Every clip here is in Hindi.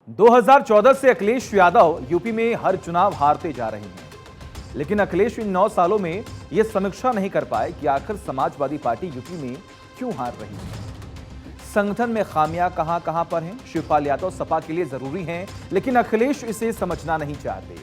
2014 से अखिलेश यादव यूपी में हर चुनाव हारते जा रहे हैं, लेकिन अखिलेश इन 9 सालों में यह समीक्षा नहीं कर पाए कि आखिर समाजवादी पार्टी यूपी में क्यों हार रही है। संगठन में खामियां कहां कहां पर हैं। शिवपाल यादव सपा के लिए जरूरी हैं, लेकिन अखिलेश इसे समझना नहीं चाहते।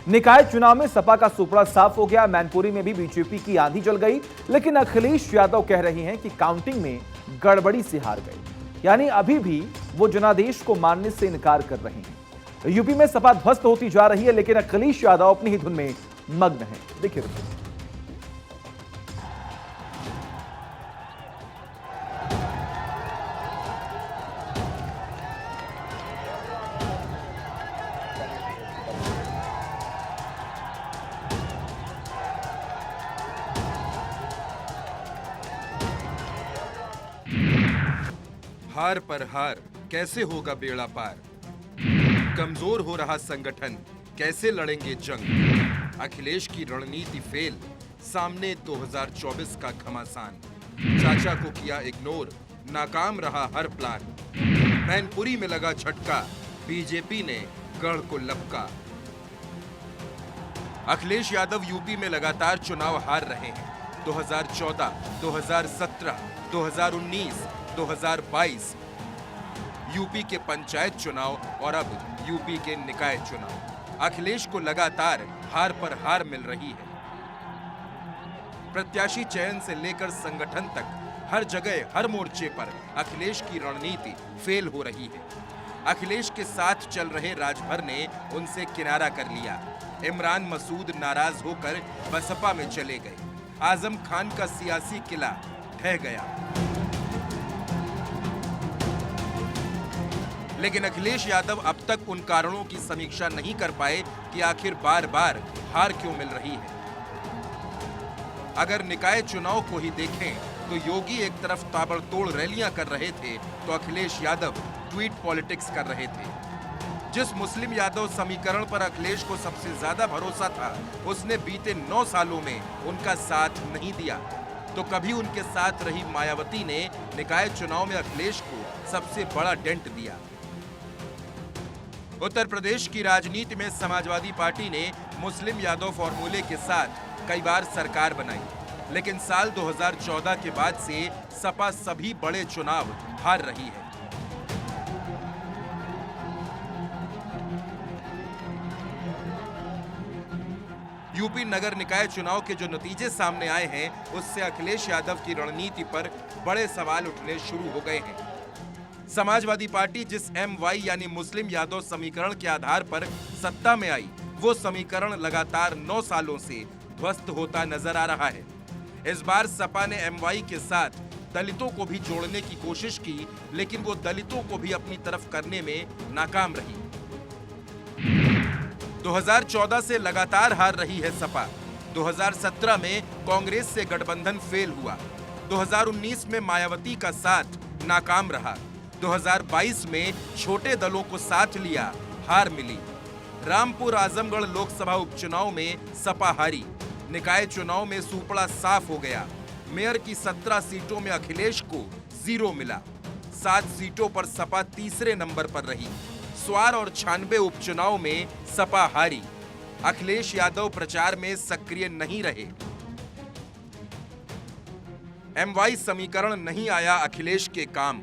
निकाय चुनाव में सपा का सुपड़ा साफ हो गया। मैनपुरी में भी बीजेपी की आंधी चल गई, लेकिन अखिलेश यादव कह रहे हैं कि काउंटिंग में गड़बड़ी से हार गए, यानी अभी भी वो जनादेश को मानने से इनकार कर रहे हैं। यूपी में सपा ध्वस्त होती जा रही है, लेकिन अखिलेश यादव अपनी ही धुन में मग्न है। देखिए हार पर हार कैसे होगा बेड़ा पार। कमजोर हो रहा संगठन कैसे लड़ेंगे जंग। अखिलेश की रणनीति फेल, सामने 2024 का घमासान। चाचा को किया इग्नोर, नाकाम रहा हर प्लान। मैनपुरी में लगा झटका, बीजेपी ने गढ़ को लपका। अखिलेश यादव यूपी में लगातार चुनाव हार रहे हैं। 2014, 2017, 2019, 2022 यूपी के पंचायत चुनाव और अब यूपी के निकाय चुनाव। अखिलेश को लगातार हार पर हार मिल रही है। प्रत्याशी चयन से लेकर संगठन तक हर जगह हर मोर्चे पर अखिलेश की रणनीति फेल हो रही है। अखिलेश के साथ चल रहे राजभर ने उनसे किनारा कर लिया। इमरान मसूद नाराज होकर बसपा में चले गए। आजम खान का सियासी किला ढह गया। लेकिन अखिलेश यादव अब तक उन कारणों की समीक्षा नहीं कर पाए कि आखिर बार बार हार क्यों मिल रही है। अगर निकाय चुनाव को ही देखें तो योगी एक तरफ ताबड़तोड़ रैलियां कर रहे थे, तो अखिलेश यादव ट्वीट पॉलिटिक्स कर रहे थे। जिस मुस्लिम यादव समीकरण पर अखिलेश को सबसे ज्यादा भरोसा था, उसने बीते 9 सालों में उनका साथ नहीं दिया। तो कभी उनके साथ रही मायावती ने निकाय चुनाव में अखिलेश को सबसे बड़ा डेंट दिया। उत्तर प्रदेश की राजनीति में समाजवादी पार्टी ने मुस्लिम यादव फॉर्मूले के साथ कई बार सरकार बनाई, लेकिन साल 2014 के बाद से सपा सभी बड़े चुनाव हार रही है। यूपी नगर निकाय चुनाव के जो नतीजे सामने आए हैं, उससे अखिलेश यादव की रणनीति पर बड़े सवाल उठने शुरू हो गए हैं। समाजवादी पार्टी जिस MY यानी मुस्लिम यादव समीकरण के आधार पर सत्ता में आई, वो समीकरण लगातार 9 सालों से ध्वस्त होता नजर आ रहा है। इस बार सपा ने MY के साथ दलितों को भी जोड़ने की कोशिश की, लेकिन वो दलितों को भी अपनी तरफ करने में नाकाम रही। 2014 से लगातार हार रही है सपा। 2017 में कांग्रेस से गठबंधन फेल हुआ। 2019 में मायावती का साथ नाकाम रहा। 2022 में छोटे दलों को साथ लिया, हार मिली। रामपुर आजमगढ़ लोकसभा उपचुनाव में सपा हारी। निकाय चुनाव में सुपड़ा साफ हो गया। मेयर की 17 सीटों में अखिलेश को 0 मिला। 7 सीटों पर सपा तीसरे नंबर पर रही। स्वार और 96 उपचुनाव में सपा हारी। अखिलेश यादव प्रचार में सक्रिय नहीं रहे। MY समीकरण नहीं आया अखिलेश के काम।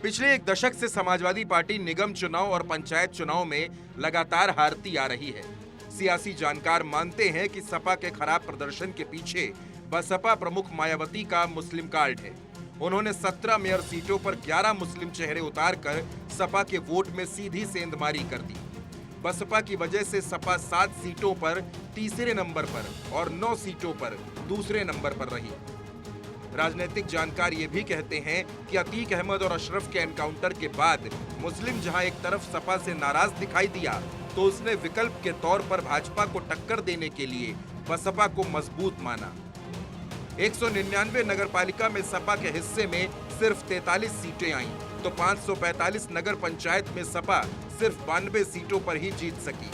पिछले एक दशक से समाजवादी पार्टी निगम चुनाव और पंचायत चुनाव में लगातार हारती आ रही है। सियासी जानकार मानते हैं कि सपा के खराब प्रदर्शन के पीछे बसपा प्रमुख मायावती का मुस्लिम कार्ड है। उन्होंने 17 मेयर सीटों पर 11 मुस्लिम चेहरे उतारकर सपा के वोट में सीधी सेंधमारी कर दी। बसपा की वजह से सपा 7 सीटों पर तीसरे नंबर पर और 9 सीटों पर दूसरे नंबर पर रही। राजनीतिक जानकार ये भी कहते हैं कि अतीक अहमद और अशरफ के एनकाउंटर के बाद मुस्लिम जहां एक तरफ सपा से नाराज दिखाई दिया, तो उसने विकल्प के तौर पर भाजपा को टक्कर देने के लिए बसपा को मजबूत माना। 199 नगरपालिका में सपा के हिस्से में सिर्फ 43 सीटें आईं, तो 545 नगर पंचायत में सपा सिर्फ 92 सीटों पर ही जीत सकी।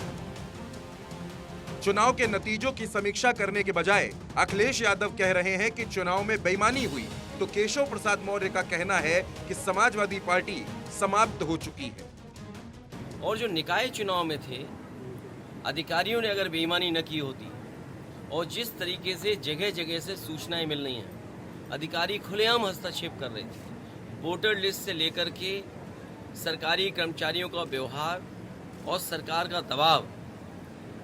चुनाव के नतीजों की समीक्षा करने के बजाय अखिलेश यादव कह रहे हैं कि चुनाव में बेईमानी हुई, तो केशव प्रसाद मौर्य का कहना है कि समाजवादी पार्टी समाप्त हो चुकी है। और जो निकाय चुनाव में थे, अधिकारियों ने अगर बेईमानी न की होती और जिस तरीके से जगह जगह से सूचनाएं मिल रही हैं, अधिकारी खुलेआम हस्तक्षेप कर रहे थे। वोटर लिस्ट से लेकर के सरकारी कर्मचारियों का व्यवहार और सरकार का दबाव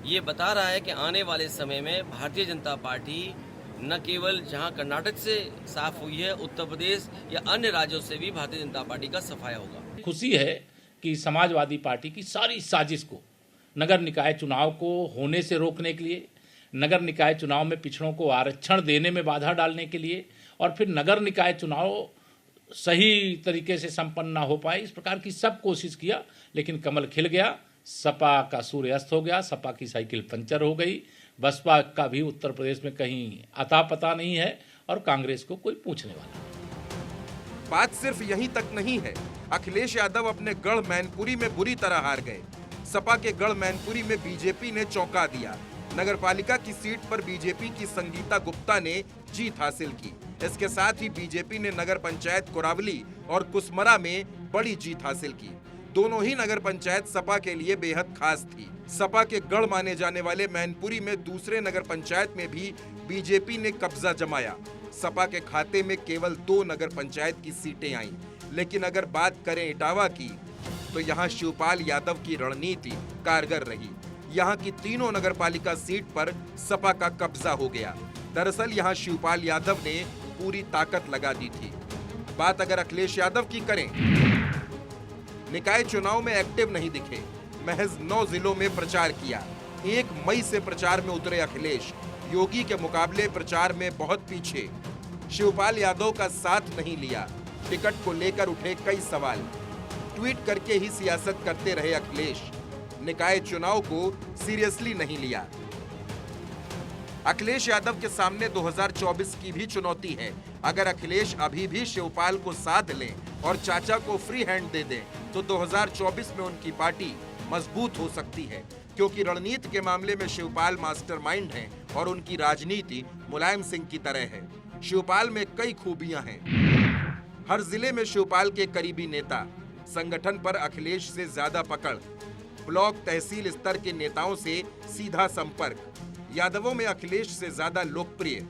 ये बता रहा है कि आने वाले समय में भारतीय जनता पार्टी न केवल जहां कर्नाटक से साफ हुई है, उत्तर प्रदेश या अन्य राज्यों से भी भारतीय जनता पार्टी का सफाया होगा। खुशी है कि समाजवादी पार्टी की सारी साजिश को नगर निकाय चुनाव को होने से रोकने के लिए, नगर निकाय चुनाव में पिछड़ों को आरक्षण देने में बाधा डालने के लिए और फिर नगर निकाय चुनाव सही तरीके से संपन्न ना हो पाए, इस प्रकार की सब कोशिश किया, लेकिन कमल खिल गया। सपा का सूर्य अस्त हो गया, सपा की साइकिल पंचर हो गई, बसपा का भी उत्तर प्रदेश में कहीं अता पता नहीं है और कांग्रेस को कोई पूछने वाला नहीं। बात सिर्फ यहीं तक नहीं है। अखिलेश यादव अपने गढ़ मैनपुरी में बुरी तरह हार गए। सपा के गढ़ मैनपुरी में बीजेपी ने चौंका दिया। नगरपालिका की सीट पर बीजेपी की संगीता गुप्ता ने जीत हासिल की। इसके साथ ही बीजेपी ने नगर पंचायत कोरावली और कुसमरा में बड़ी जीत हासिल की। दोनों ही नगर पंचायत सपा के लिए बेहद खास थी। सपा के गढ़ माने जाने वाले मैनपुरी में दूसरे नगर पंचायत में भी बीजेपी ने कब्जा जमाया। सपा के खाते में केवल 2 नगर पंचायत की सीटें आईं। लेकिन अगर बात करें इटावा की, तो यहाँ शिवपाल यादव की रणनीति कारगर रही। यहाँ की तीनों नगरपालिका सीट पर सपा का कब्जा हो गया। दरअसल यहाँ शिवपाल यादव ने पूरी ताकत लगा दी थी। बात अगर अखिलेश यादव की करें, निकाय चुनाव में एक्टिव नहीं दिखे, महज 9 जिलों में प्रचार किया। 1 मई से प्रचार में उतरे अखिलेश योगी के मुकाबले प्रचार में बहुत पीछे। शिवपाल यादव का साथ नहीं लिया। टिकट को लेकर उठे कई सवाल। ट्वीट करके ही सियासत करते रहे अखिलेश। निकाय चुनाव को सीरियसली नहीं लिया। अखिलेश यादव के सामने 2024 की भी चुनौती है। अगर अखिलेश अभी भी शिवपाल को साथ लें और चाचा को फ्री हैंड दे दें, तो 2024 में उनकी पार्टी मजबूत हो सकती है, क्योंकि रणनीति के मामले में शिवपाल मास्टरमाइंड हैं और उनकी राजनीति मुलायम सिंह की तरह है। शिवपाल में कई खूबियां हैं। हर जिले में शिवपाल के करीबी नेता, संगठन पर अखिलेश से ज्यादा पकड़, ब्लॉक तहसील स्तर के नेताओं से सीधा संपर्क, यादवों में अखिलेश से ज्यादा लोकप्रिय,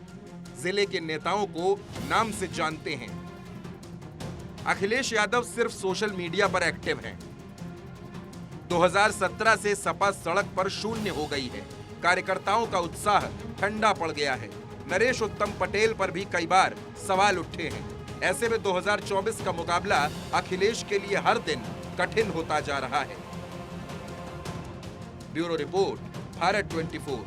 जिले के नेताओं को नाम से जानते हैं। अखिलेश यादव सिर्फ सोशल मीडिया पर एक्टिव हैं। 2017 से सपा सड़क पर शून्य हो गई है। कार्यकर्ताओं का उत्साह ठंडा पड़ गया है। नरेश उत्तम पटेल पर भी कई बार सवाल उठे हैं। ऐसे में 2024 का मुकाबला अखिलेश के लिए हर दिन कठिन होता जा रहा है। Bureau report, Bharat 24।